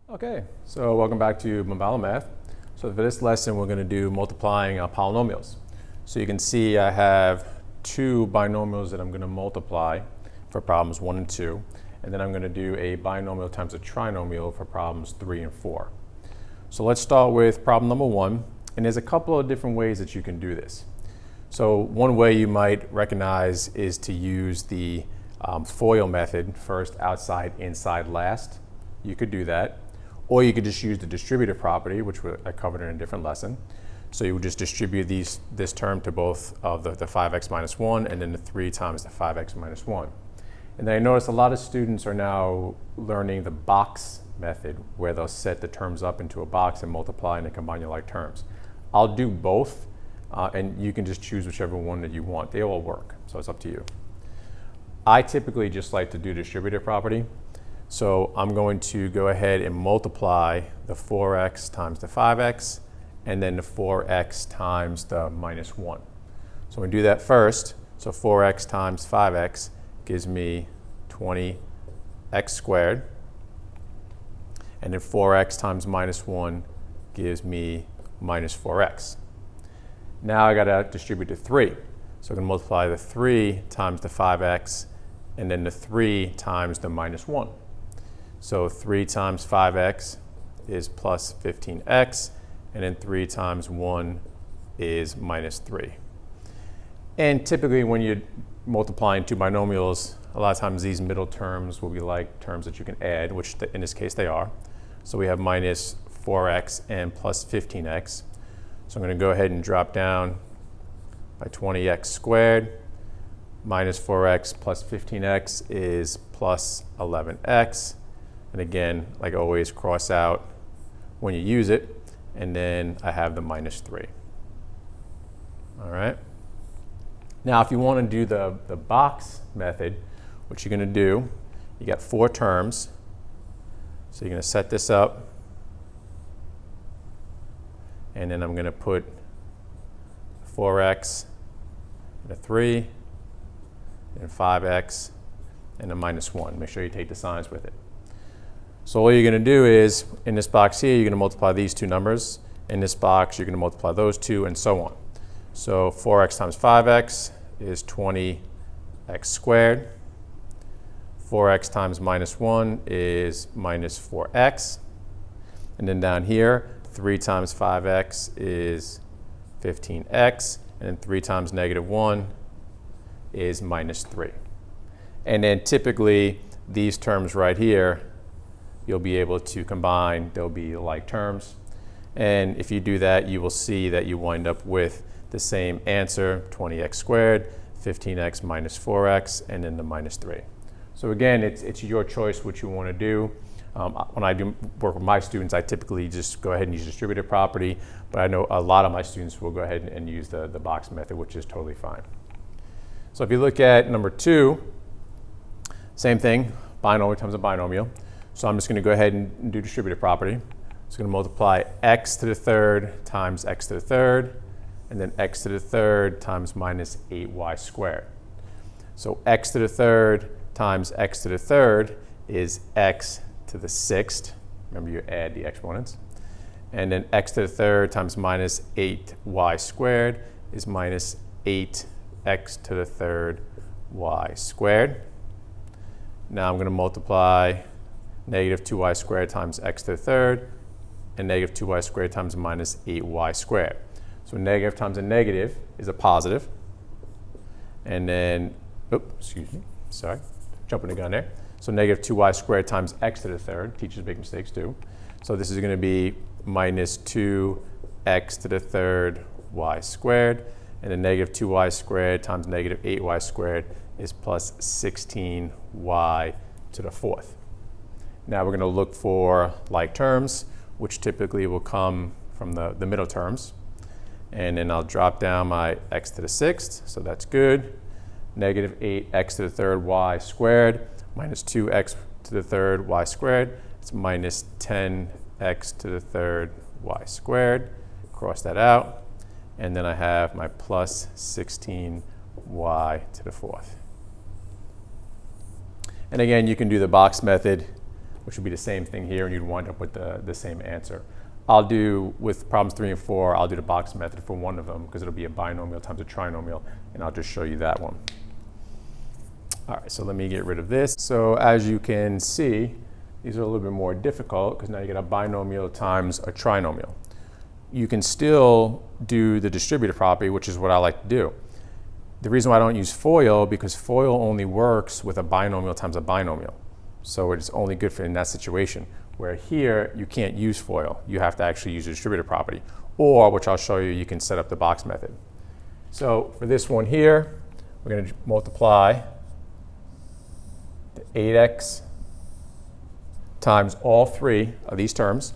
Okay, so welcome back to Binomial Math. So for this lesson, we're going to do multiplying polynomials. So you can see I have two binomials that I'm going to multiply for problems 1 and 2. And then I'm going to do a binomial times a trinomial for problems 3 and 4. So let's start with problem number 1. And there's a couple of different ways that you can do this. So one way you might recognize is to use the FOIL method, first outside, inside, last. You could do that. Or you could just use the distributive property, which I covered in a different lesson. So you would just distribute this term to both of the 5x minus 1 and then the 3 times the 5x minus 1. And then I noticed a lot of students are now learning the box method, where they'll set the terms up into a box and multiply and then combine your like terms. I'll do both, and you can just choose whichever one that you want. They all work, so it's up to you. I typically just like to do distributive property. So I'm going to go ahead and multiply the 4x times the 5x and then the 4x times the minus 1. So we do that first. So 4x times 5x gives me 20x squared. And then 4x times minus 1 gives me minus 4x. Now I got to distribute the 3. So I'm going to multiply the 3 times the 5x and then the 3 times the minus 1. So 3 times 5x is plus 15x, and then 3 times 1 is minus 3. And typically when you're multiplying two binomials, a lot of times these middle terms will be like terms that you can add, which in this case they are. So we have minus 4x and plus 15x. So I'm going to go ahead and drop down by 20x squared. Minus 4x plus 15x is plus 11x. And again, like always, cross out when you use it. And then I have the minus 3. All right. Now, if you want to do the box method, what you're going to do, you got 4 terms. So you're going to set this up. And then I'm going to put 4x and a 3, and 5x, and a minus 1. Make sure you take the signs with it. So all you're going to do is, in this box here, you're going to multiply these two numbers. In this box, you're going to multiply those two, and so on. So 4x times 5x is 20x squared. 4x times minus 1 is minus 4x. And then down here, 3 times 5x is 15x. And then 3 times negative 1 is minus 3. And then typically, these terms right here, you'll be able to combine. They'll be like terms. And if you do that, you will see that you wind up with the same answer, 20x squared, 15x minus 4x, and then the minus 3. So again, it's your choice what you want to do. When I do work with my students, I typically just go ahead and use distributive property. But I know a lot of my students will go ahead and use the box method, which is totally fine. So if you look at number 2, same thing, binomial times a binomial. So I'm just going to go ahead and do distributive property. So I'm going to multiply x to the third times x to the third, and then x to the third times minus 8y squared. So x to the third times x to the third is x to the sixth. Remember, you add the exponents. And then x to the third times minus 8y squared is minus 8x to the third y squared. Now I'm going to multiply negative 2y squared times x to the third, and negative 2y squared times minus 8y squared. So negative times a negative is a positive. And then, excuse me, sorry, jumping the gun there. So negative 2y squared times x to the third. Teachers make mistakes too. So this is going to be minus 2x to the third y squared. And then negative 2y squared times negative 8y squared is plus 16y to the fourth. Now we're going to look for like terms, which typically will come from the middle terms. And then I'll drop down my x to the sixth, so that's good. Negative 8x to the third y squared minus 2x to the third y squared. It's minus 10x to the third y squared. Cross that out. And then I have my plus 16y to the fourth. And again, you can do the box method which would be the same thing here, and you'd wind up with the same answer. I'll do, with problems 3 and 4, I'll do the box method for one of them because it'll be a binomial times a trinomial, and I'll just show you that one. All right, so let me get rid of this. So as you can see, these are a little bit more difficult because now you get a binomial times a trinomial. You can still do the distributive property, which is what I like to do. The reason why I don't use FOIL, because FOIL only works with a binomial times a binomial. So it's only good for in that situation. Where here, you can't use FOIL. You have to actually use the distributive property. Or, which I'll show you, you can set up the box method. So for this one here, we're going to multiply the 8x times all three of these terms.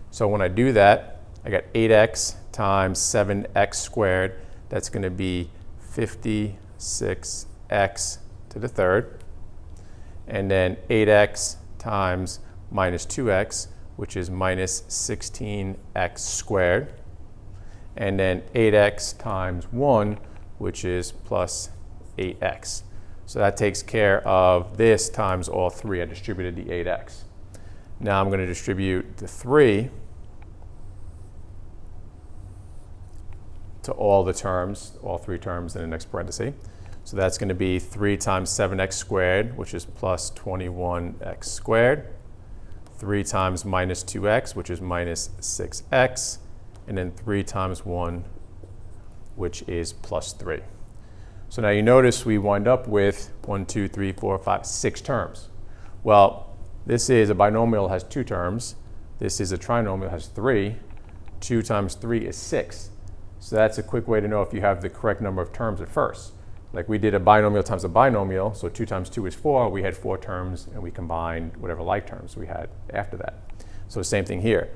So when I do that, I got 8x times 7x squared. That's going to be 56x to the third. And then 8x times minus 2x, which is minus 16x squared. And then 8x times 1, which is plus 8x. So that takes care of this times all three. I distributed the 8x. Now I'm going to distribute the 3 to all the terms, all three terms in the next parenthesis. So that's going to be 3 times 7x squared, which is plus 21x squared. 3 times minus 2x, which is minus 6x. And then 3 times 1, which is plus 3. So now you notice we wind up with 1, 2, 3, 4, 5, 6 terms. Well, this is a binomial, has 2 terms. This is a trinomial, has 3. 2 times 3 is 6. So that's a quick way to know if you have the correct number of terms at first. Like we did a binomial times a binomial, so 2 times 2 is 4. We had 4 terms, and we combined whatever like terms we had after that. So same thing here.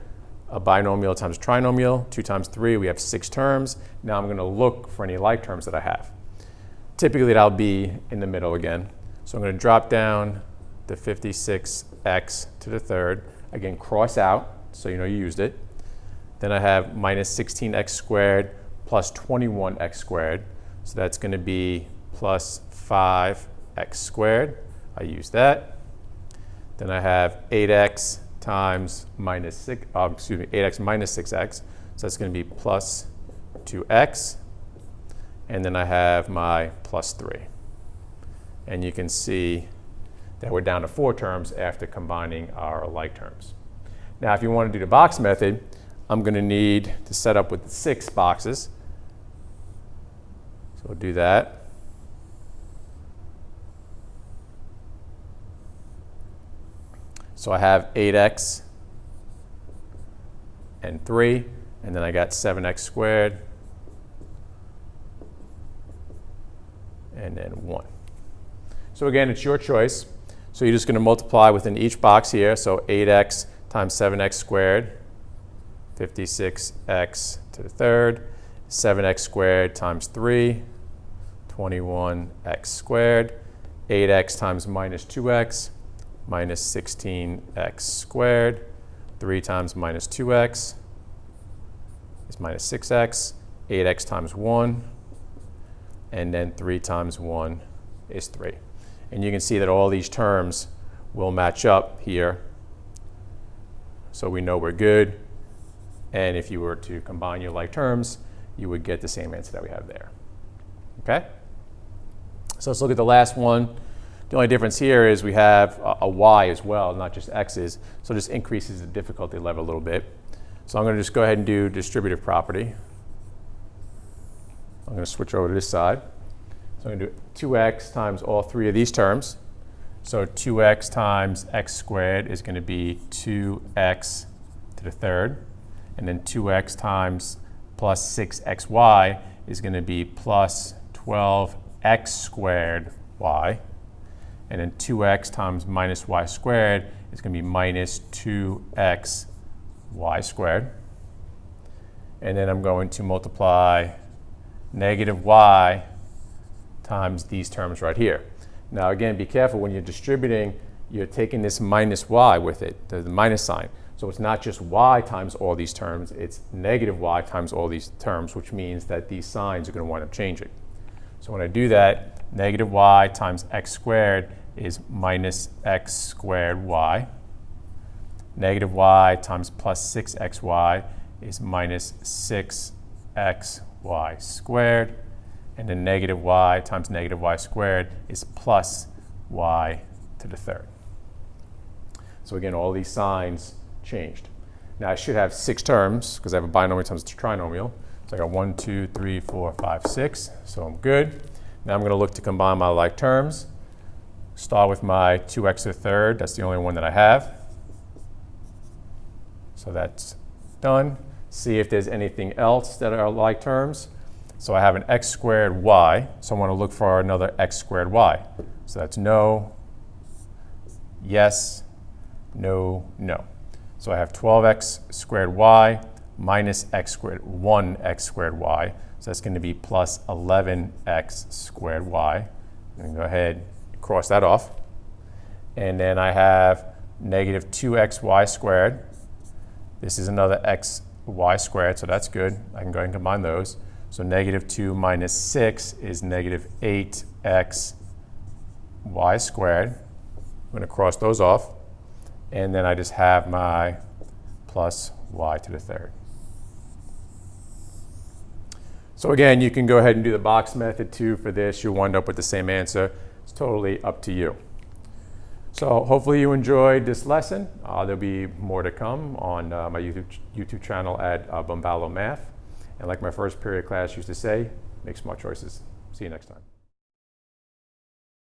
A binomial times a trinomial, 2 times 3, we have 6 terms. Now I'm going to look for any like terms that I have. Typically, that'll be in the middle again. So I'm going to drop down the 56x to the third. Again, cross out, so you know you used it. Then I have minus 16x squared plus 21x squared. So that's going to be plus 5x squared. I use that. Then I have 8x times minus 6, 8x minus 6x. So that's going to be plus 2x. And then I have my plus 3. And you can see that we're down to 4 terms after combining our like terms. Now, if you want to do the box method, I'm going to need to set up with 6 boxes. So we'll do that. So I have 8x and 3, and then I got 7x squared, and then 1. So again, it's your choice. So you're just going to multiply within each box here. So 8x times 7x squared, 56x to the third. 7x squared times 3, 21x squared. 8x times minus 2x, minus 16x squared. 3 times minus 2x is minus 6x. 8x times 1. And then 3 times 1 is 3. And you can see that all these terms will match up here. So we know we're good. And if you were to combine your like terms, you would get the same answer that we have there. Okay? So let's look at the last one. The only difference here is we have a y as well, not just x's. So this increases the difficulty level a little bit. So I'm going to just go ahead and do distributive property. I'm going to switch over to this side. So I'm going to do 2x times all three of these terms. So 2x times x squared is going to be 2x to the third. And then 2x times plus 6xy is going to be plus 12x squared y. And then 2x times minus y squared is going to be minus 2x y squared. And then I'm going to multiply negative y times these terms right here. Now again, be careful when you're distributing, you're taking this minus y with it, the minus sign. So it's not just y times all these terms, it's negative y times all these terms, which means that these signs are going to wind up changing. So when I do that, negative y times x squared is minus x squared y. negative y times plus 6xy is minus 6xy squared. And then negative y times negative y squared is plus y to the third. So again, all these signs changed. Now I should have 6 terms because I have a binomial times a trinomial. So I got 1, 2, 3, 4, 5, 6. So I'm good. Now I'm going to look to combine my like terms. Start with my 2x to the third. That's the only one that I have. So that's done. See if there's anything else that are like terms. So I have an x squared y. So I want to look for another x squared y. So that's no, yes, no, no. So I have 12x squared y minus x squared, 1x squared y. So that's going to be plus 11x squared y. I'm going to go ahead and cross that off. And then I have negative 2xy squared. This is another xy squared, so that's good. I can go ahead and combine those. So negative 2 minus 6 is negative 8x y squared. I'm going to cross those off. And then I just have my plus y to the third. So again, you can go ahead and do the box method too for this. You'll wind up with the same answer. It's totally up to you. So hopefully you enjoyed this lesson. There'll be more to come on my YouTube channel at Bombalo Math. And like my first period class used to say, make smart choices. See you next time.